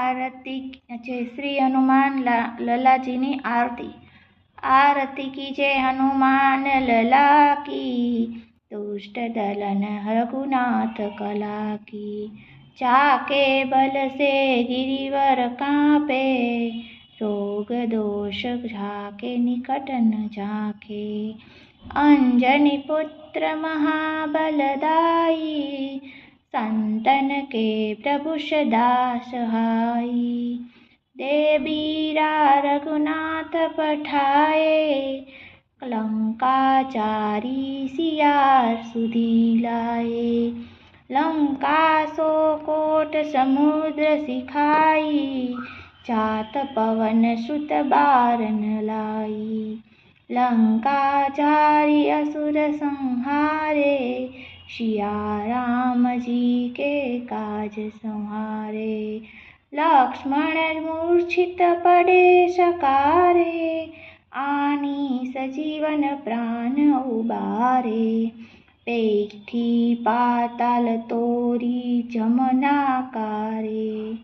आरती जय श्री हनुमान लला जी नी आरती। आरती की जय हनुमान लला की, दुष्ट दलन रघुनाथ कला की। चाके बल से गिरिवर कांपे, रोग दोष झाके निकट न झाके। अंजनी पुत्र महाबलदाई, संतन के प्रभु सदा सहाई। दे बीरा रघुनाथ पठाए, लंकाचारी सिया सुधी लाए। लंका सो कोट समुद्र सिखाई, जात पवन सुत बारन लाई। लंकाचारी असुर संहारे, सिया राम जी के काज संहारे। लक्ष्मण मूर्छित पड़े सकारे, आनी सजीवन प्राण उबारे। पेठी पाताल तोरी जमनाकारे,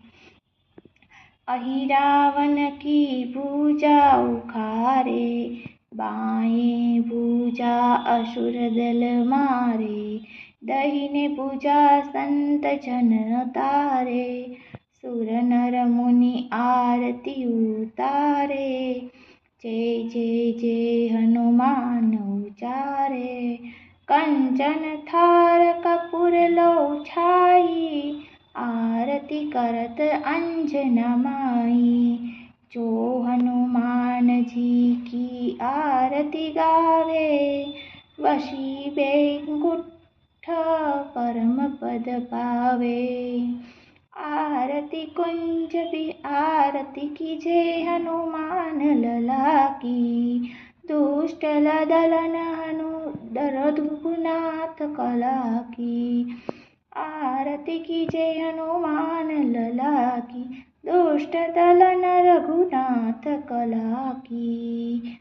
अहि रावण की भुजा उखारे। बाएं भुजा असुर दल मारे, दहिने भुजा संत जन तारे। सुर नर मुनि आरती उतारे, जय जय जय हनुमान उचारे। कंचन थार कपूर लो छाई, आरती करत अंजना माई। जो हनुमान जी की आरती गावे, वशी बैकुंठ परम पद पावे। आरती कुंज भी आरती की जय हनुमान लला की, दुष्ट दलन रघुनाथ कला की। आरती की जय हनुमान लला की, दुष्ट दलन रघुनाथ कला की।